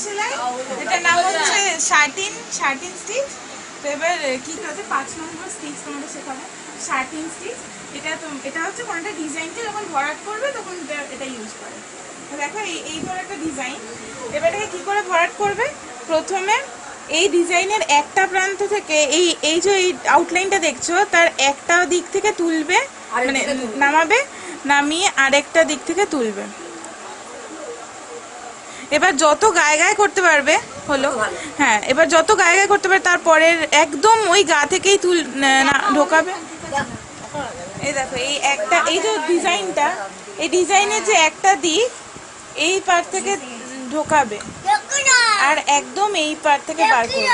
সেলাই, এটার নাম হচ্ছে 13 স্টিচ। তো এবার কি হচ্ছে 5 নম্বর স্টিচ তোমাদের শেখাবে 13 স্টিচ। এটা হচ্ছে কোনটা ডিজাইনটা যখন ভরাট করবে তখন এটা ইউজ করে। তো দেখো এই ধর একটা ডিজাইন, এবার এটাকে কি করে ভরাট করবে, প্রথমে এই ডিজাইনের একটা প্রান্ত থেকে এই যে এই আউটলাইনটা দেখছো তার একটা দিক থেকে তুলবে, মানে নামাবে, নামিয়ে আরেকটা দিক থেকে তুলবে। এবার যত গায়ে গায়ে করতে পারবে হলো, হ্যাঁ এবার যত গায়ে গায়ে করতে পারবে তারপরের একদম ওই গা থেকেই ঢোকাবে। এই দেখো এই যে ডিজাইনটা, এই ডিজাইনের যে একটা দিক এই পার থেকে ঢোকাবে আর একদম এই পার থেকে বার করবে।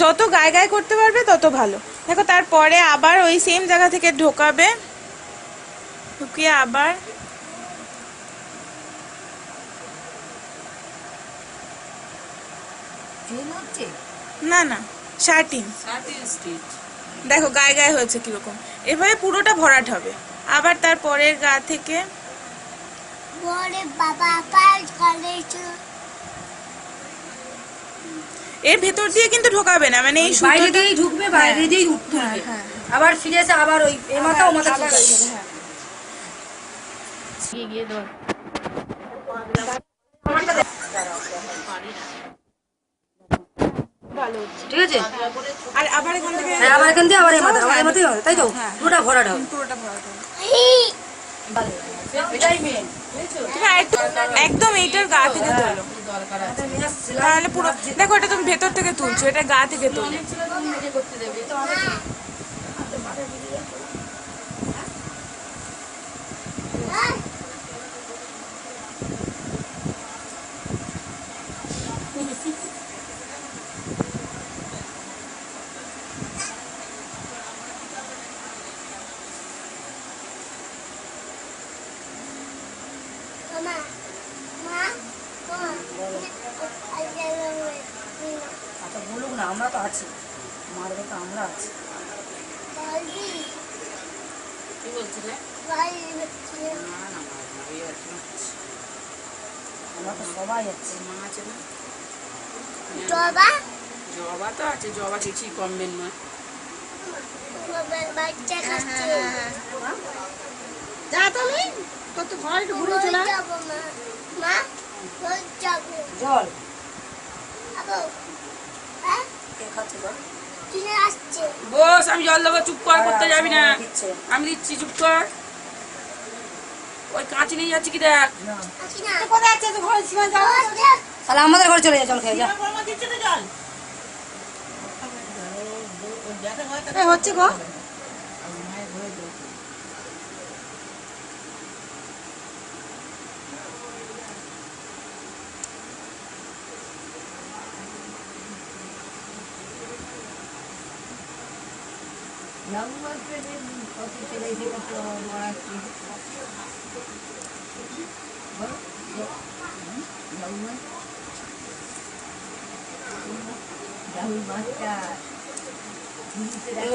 যত গায়ে গায়ে করতে পারবে তত ভালো। দেখো তারপরে আবার ওই সেম জায়গা থেকে ঢোকাবে, ঢুকিয়ে আবার না 13 স্টিচ। দেখো গায়ে গায়ে হয়েছে কিরকম, এভাবে পুরোটা ভরাট হবে। আবার তারপরের গা থেকে এর ভেতর দিয়ে কিন্তু ঢোকাবে না, মানে এই বাইরে দিয়েই ঢুকবে, বাইরে দিয়েই তুলবে, আবার ফিরে এসে আবার ওই এই মাথা ও মাথা তুলবে। গিয়ে ধর ঠিক আছে। আর আবার এখান থেকে আবার এখান দিয়ে আবার এই মাথা, আবার এই মাথায় হবে, তাই তো পুরোটা ভরাট হবে, পুরোটা ভরাট হবে। এটাই মেন। একদম এইটার গা থেকে তোলো, তাহলে পুরো দেখো এটা তুমি ভেতর থেকে তুলছো, এটা গা থেকে তোলো। আচ্ছা বলুক না, আমরা তো আছি, মারবে তো আমরা আছি। কি বলছিলে? আমরা তো সবাই আছি। মা আছে না? জবা তো আছে, জবা কিছুই কমবেন না। যা তুমি কত ঘর একটু ঘুরে চলে জল বস, আমি জল দেবো, চুপ কর, করতে যাবি না, আমি দিচ্ছি, চুপ কর। ওই কাঁচি নিয়ে যাচ্ছি কি দেখ, তাহলে আমাদের ঘরে চলে যা, জল খেয়ে যা। হচ্ছে গো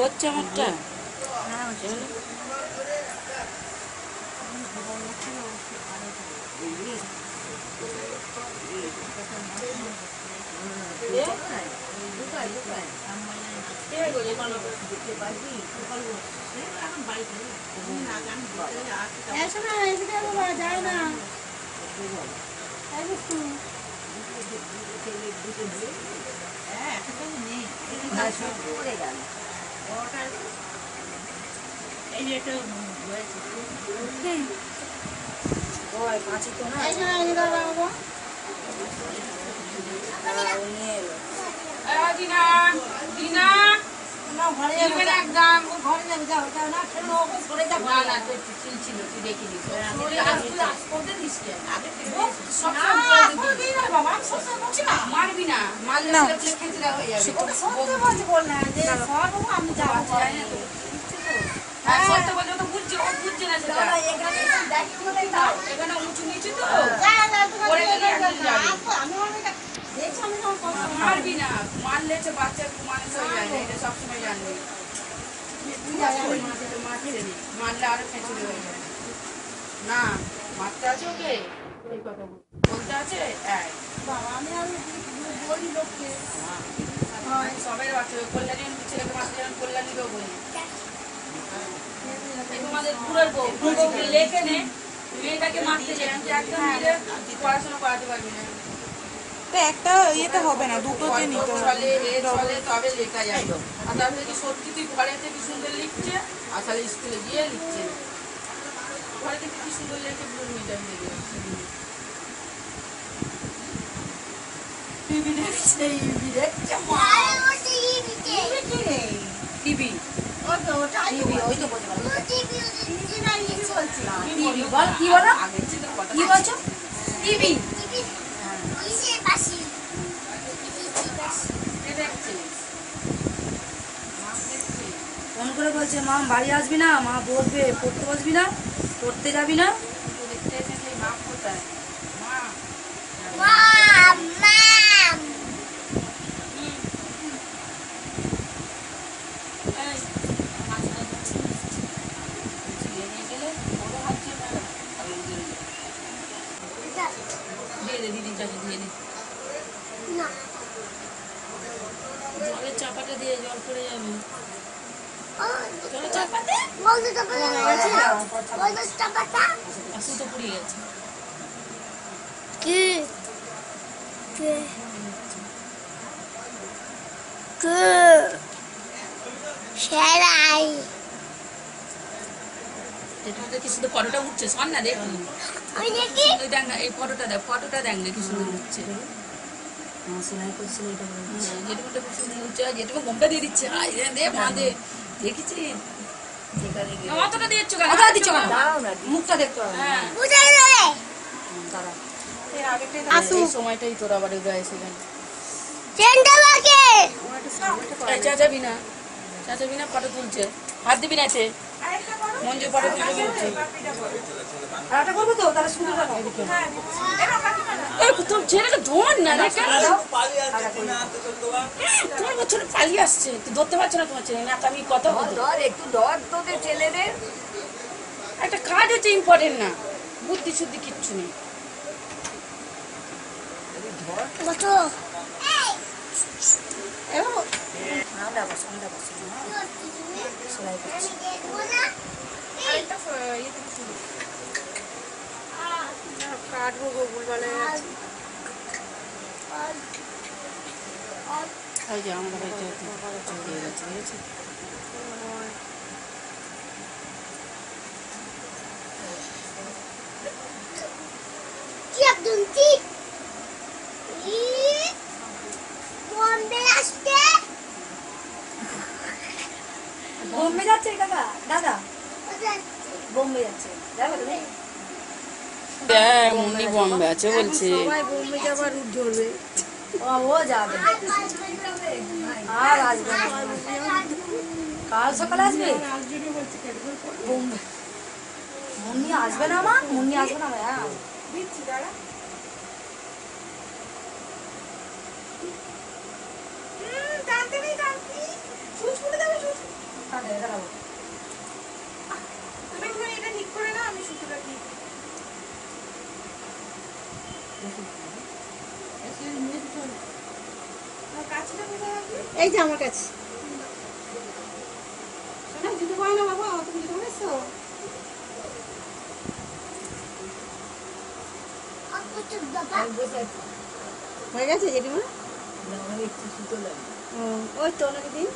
হচ্ছে আমারটা যায় না। মারবি না, মারলে খেতে হয়ে যাবে। সত্য বলতে তো বুঝছে, ও বুঝছে না সেটা। এখানে উঁচু নিচু তো মারবি না, মারলে বাচ্চা মানুষ হয়ে যায় না, এটা সবসময় জানবি। মারছে নি, মারলে আরো খেঁচড়ে হয়ে যাবে। না মারতে আছে ওকে, এই কথা বলতে আছে। বাবা আমি আর বলি লোককে সবাই বাচ্চা কল্যাণী ছেলেকে মারতে যাবেন, কল্যাণীকেও বলি এই তোমাদের পুরের বউ লেখে নে মেয়েটাকে মারতে যাই, আমি একদম মেয়েদের পড়াশোনা করাতে পারবি না। তো একটা ইয়েতে হবে না, দুটোতে নিতে হবে। চলে এ চলে তবে লেখা যায়। আর তারপরে কি সত্যি তুই ঘরে থেকে সুন্দর লিখছে, আসলে স্কুলে গিয়ে লিখছে না। ঘরে থেকে কি সুন্দর লেখে পুরো মেয়েটা দেখে টিভি দেখছে, টিভি দেখছে মা টিভি ওই তো বলতে পারবো টিভি বল কি বলো কি বলছো টিভি ফোন করে বলছে মা বাড়ি আসবি না, মা বলবে পড়তে বসবি না, পড়তে যাবি না। দেখতে এসেছে মা কোথায় মা জলের চাপাটা দিয়ে জল পড়ে যাবে। জলের চাপাতে আসু তো পুড়িয়ে গেছে। কি শুধু ফটোটা উঠছে, শোন না দেখ দেখ না এই ফটোটা দেখ, ফটোটা দেখ না কি সুন্দর উঠছে। সেলাই করছিল এটা যেটুকুটা খুব সুন্দর উঠছে, যেটুকু ঘুমটা দিয়ে দিচ্ছে দে মা দে দেখেছি। অতটা দিচ্ছ কেন? দিচ্ছ কেন? দাঁড়াও না, মুখটা দেখতে হবে। হ্যাঁ দাঁড়াও এই সময়টাই তোর আবার উদয় এসে গেল। চাচাবি না, চাচাবি না, ফটো তুলছে, হাত দিবি না এতে মঞ্জু ফটো তুলছে। আর একটা করবো তো তাহলে শুরু করো এদিকে। তোর ছেলেটা ধর না রে, কেন তোমার বছরে পালিয়ে আসছে, তুই ধরতে পারছো না তোমার ছেলে না? আমি কথা বলতো ধর একটু ধর তোদের ছেলেদের। একটা কাজ হচ্ছে ইম্পর্টেন্ট না, বুদ্ধি শুদ্ধি কিচ্ছু নেই। আমরা বসো সেলাই করছি। কাটবো গোগুল বালায় আছে। এই যে আমাদের বাড়িতে চলে গেছে, বুঝেছি? বোম্বে যাচ্ছে কাকা দাদা, বোম্বে যাচ্ছে যাবে তুমি? মুন্নি বম্বে আছে বলছে। সবাই বোম্বে যাবার রুট ধরবে। ও যাবে আর আসবে না, কাল সকালে আসবে। বোম্বে মুন্নি আসবে না, মা মুন্নি আসবে না। হ্যাঁ দিচ্ছি দাঁড়া। টানতে নেই, টানতে সুচ করে দেবে, সুচ। দাঁড়াবো। তুমি একটু এটা ঠিক করে নাও, আমি সুতোটা ঠিক। কাছেটা কোথায় রাখবে? এই যে আমার কাছে জুতো পাই না বাবা, তুমি জুতো পরেছো? হয়ে গেছে জেঠিমা। ওই তো নাকি দিন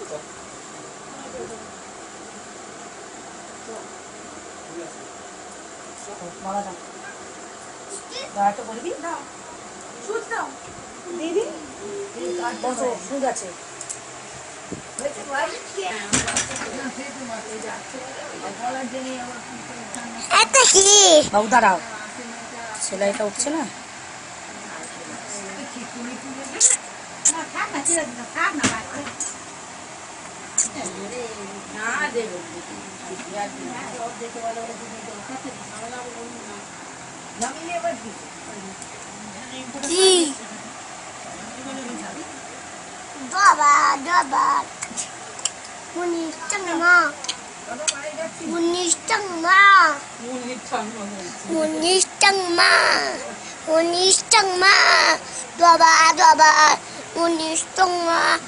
বলবি দাও সুচ দাও। দিদি বসো, সুদ আছে। বাবু দাঁড়াও, সেলাইটা উঠছে না। না দেবে Baba, Baba. Muni, tell me, Mom. 문이짱마 문이짱마 문이짱마 놔봐 문이짱마